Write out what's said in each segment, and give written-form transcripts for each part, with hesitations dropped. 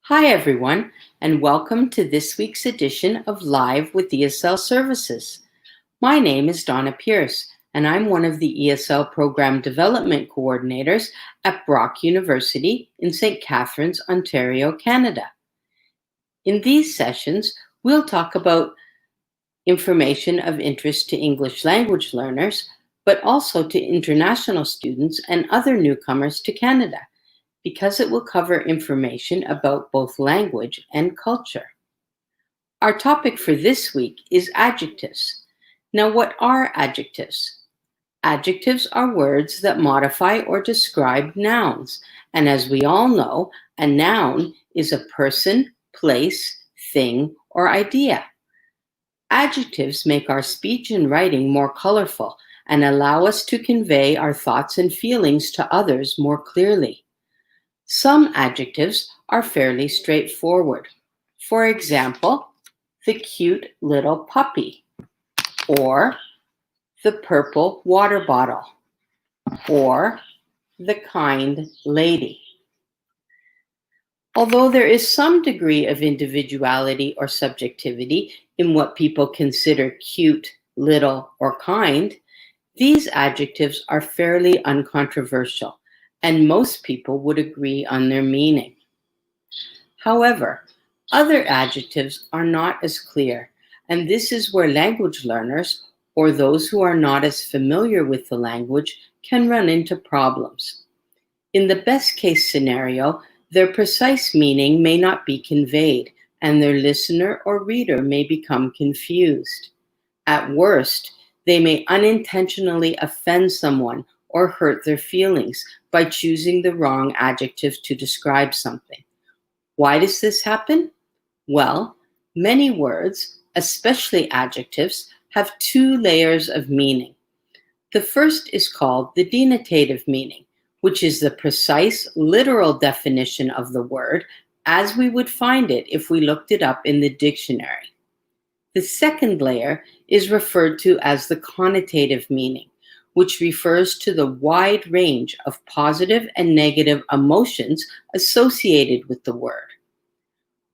Hi, everyone, and welcome to this week's edition of Live with ESL Services. My name is Donna Pearce, and I'm one of the ESL Program Development Coordinators at Brock University in St. Catharines, Ontario, Canada. In these sessions, we'll talk about information of interest to English language learners, but also to international students and other newcomers to Canada, because it will cover information about both language and culture. Our topic for this week is adjectives. Now, what are adjectives? Adjectives are words that modify or describe nouns. And as we all know, a noun is a person, place, thing, or idea. Adjectives make our speech and writing more colorful and allow us to convey our thoughts and feelings to others more clearly. Some adjectives are fairly straightforward. For example, the cute little puppy, or the purple water bottle, or the kind lady. Although there is some degree of individuality or subjectivity in what people consider cute, little, or kind, these adjectives are fairly uncontroversial, and most people would agree on their meaning. However, other adjectives are not as clear, and this is where language learners, or those who are not as familiar with the language, can run into problems. In the best case scenario, their precise meaning may not be conveyed, and their listener or reader may become confused. At worst, they may unintentionally offend someone or hurt their feelings by choosing the wrong adjective to describe something. Why does this happen? Well, many words, especially adjectives, have two layers of meaning. The first is called the denotative meaning, which is the precise, literal definition of the word as we would find it if we looked it up in the dictionary. The second layer is referred to as the connotative meaning, which refers to the wide range of positive and negative emotions associated with the word.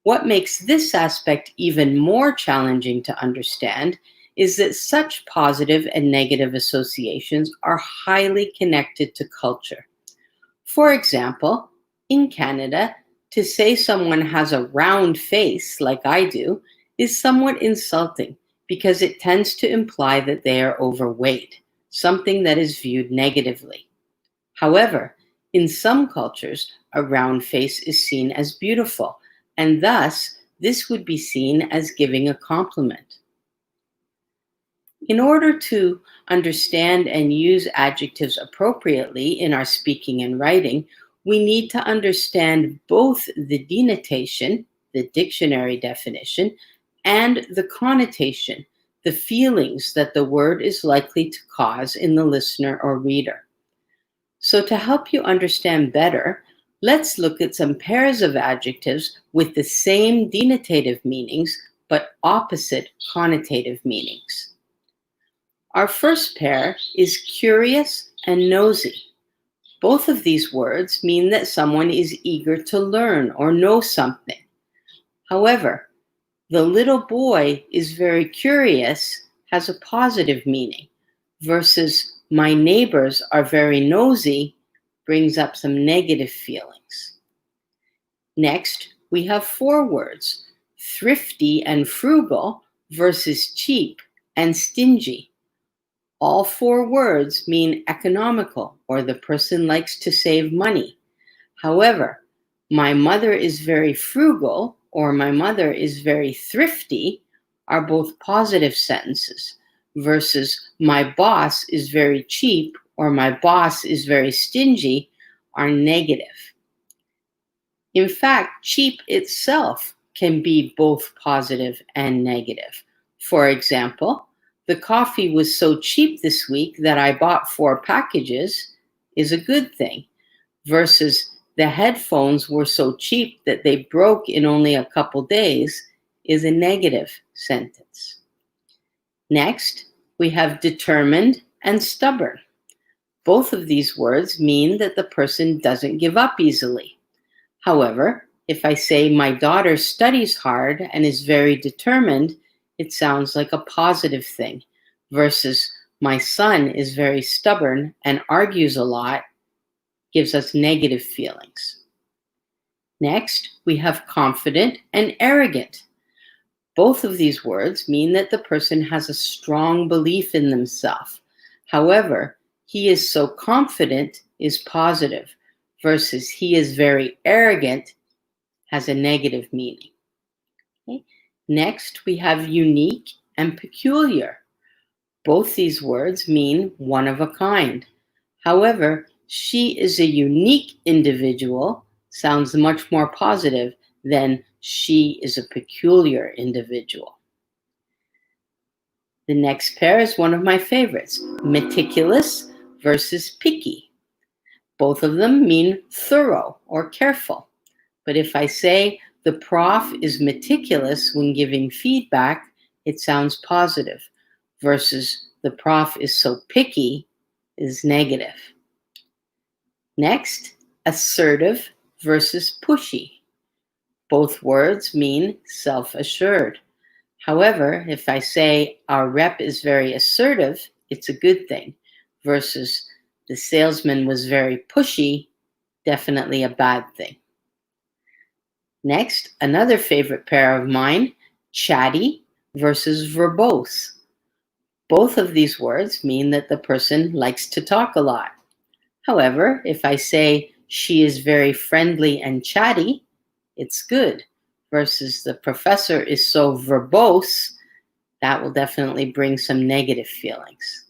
What makes this aspect even more challenging to understand is that such positive and negative associations are highly connected to culture. For example, in Canada, to say someone has a round face like I do is somewhat insulting because it tends to imply that they are overweight, something that is viewed negatively. However, in some cultures, a round face is seen as beautiful, and thus this would be seen as giving a compliment. In order to understand and use adjectives appropriately in our speaking and writing, we need to understand both the denotation, the dictionary definition, and the connotation, the feelings that the word is likely to cause in the listener or reader. So to help you understand better, let's look at some pairs of adjectives with the same denotative meanings, but opposite connotative meanings. Our first pair is curious and nosy. Both of these words mean that someone is eager to learn or know something. However, the little boy is very curious has a positive meaning, versus my neighbors are very nosy brings up some negative feelings. Next, we have four words, thrifty and frugal versus cheap and stingy. All four words mean economical, or the person likes to save money. However, my mother is very frugal, or my mother is very thrifty, are both positive sentences, versus my boss is very cheap, or my boss is very stingy, are negative. In fact, cheap itself can be both positive and negative. For example, the coffee was so cheap this week that I bought 4 packages is a good thing, versus the headphones were so cheap that they broke in only a couple days is a negative sentence. Next, we have determined and stubborn. Both of these words mean that the person doesn't give up easily. However, If I say my daughter studies hard and is very determined, it sounds like a positive thing, versus my son is very stubborn and argues a lot, gives us negative feelings. Next, we have confident and arrogant. Both of these words mean that the person has a strong belief in themselves. However, he is so confident is positive, versus he is very arrogant has a negative meaning. Okay. Next, we have unique and peculiar. Both these words mean one of a kind. However, she is a unique individual sounds much more positive than she is a peculiar individual. The next pair is one of my favorites, meticulous versus picky. Both of them mean thorough or careful. But if I say the prof is meticulous when giving feedback, it sounds positive, versus the prof is so picky is negative. Next, assertive versus pushy. Both words mean self-assured. However, if I say our rep is very assertive, it's a good thing, versus the salesman was very pushy, definitely a bad thing. Next, another favorite pair of mine, chatty versus verbose. Both of these words mean that the person likes to talk a lot. However, if I say she is very friendly and chatty, it's good, versus the professor is so verbose, that will definitely bring some negative feelings.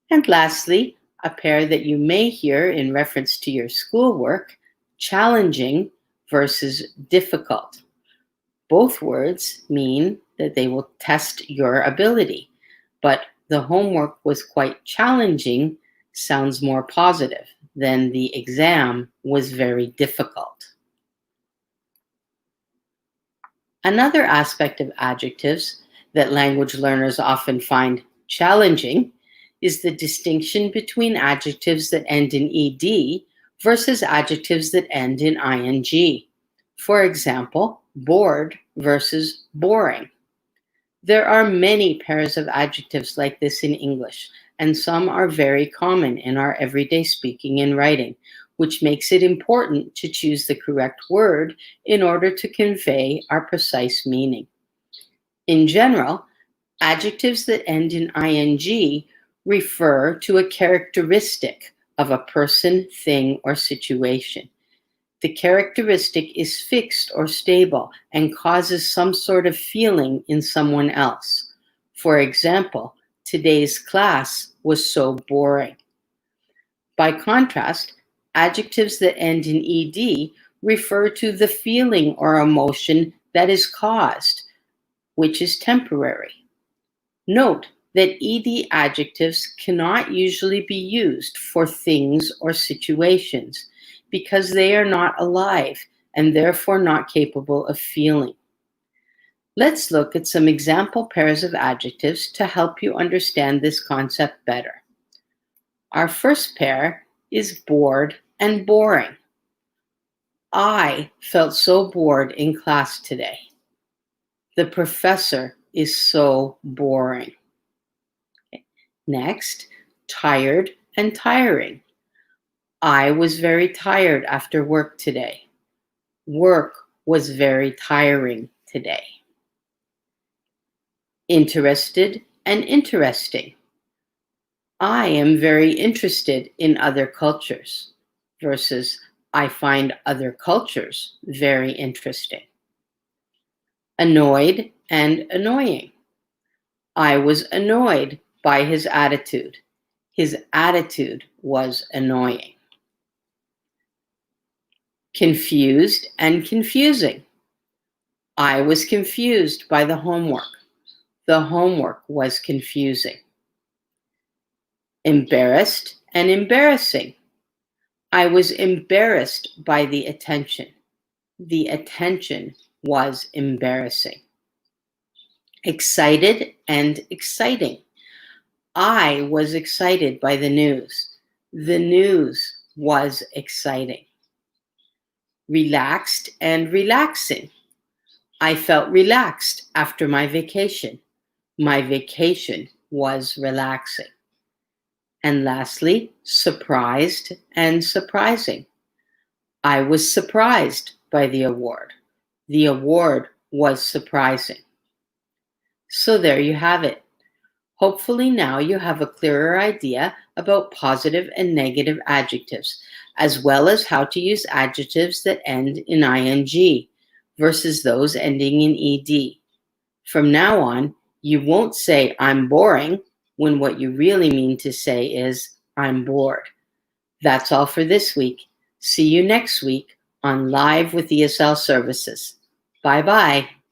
And lastly, a pair that you may hear in reference to your schoolwork, challenging versus difficult. Both words mean that they will test your ability, but the homework was quite challenging sounds more positive than the exam was very difficult. Another aspect of adjectives that language learners often find challenging is the distinction between adjectives that end in ed versus adjectives that end in ing. For example, bored versus boring. There are many pairs of adjectives like this in English, and some are very common in our everyday speaking and writing, which makes it important to choose the correct word in order to convey our precise meaning. In general, adjectives that end in ing refer to a characteristic of a person, thing, or situation. The characteristic is fixed or stable and causes some sort of feeling in someone else. For example, today's class was so boring. By contrast, adjectives that end in ed refer to the feeling or emotion that is caused, which is temporary. Note that ed adjectives cannot usually be used for things or situations because they are not alive and therefore not capable of feeling. Let's look at some example pairs of adjectives to help you understand this concept better. Our first pair is bored and boring. I felt so bored in class today. The professor is so boring. Okay. Next, tired and tiring. I was very tired after work today. Work was very tiring today. Interested and interesting. I am very interested in other cultures versus I find other cultures very interesting. Annoyed and annoying. I was annoyed by his attitude. His attitude was annoying. Confused and confusing. I was confused by the homework. The homework was confusing. Embarrassed and embarrassing. I was embarrassed by the attention. The attention was embarrassing. Excited and exciting. I was excited by the news. The news was exciting. relaxed and relaxing. I felt relaxed after my vacation. My vacation was relaxing. And lastly, surprised and surprising. I was surprised by the award. The award was surprising. So there you have it. Hopefully now you have a clearer idea about positive and negative adjectives, as well as how to use adjectives that end in ing versus those ending in ed. From now on, you won't say I'm boring when what you really mean to say is I'm bored. That's all for this week. See you next week on Live with ESL Services. Bye-bye.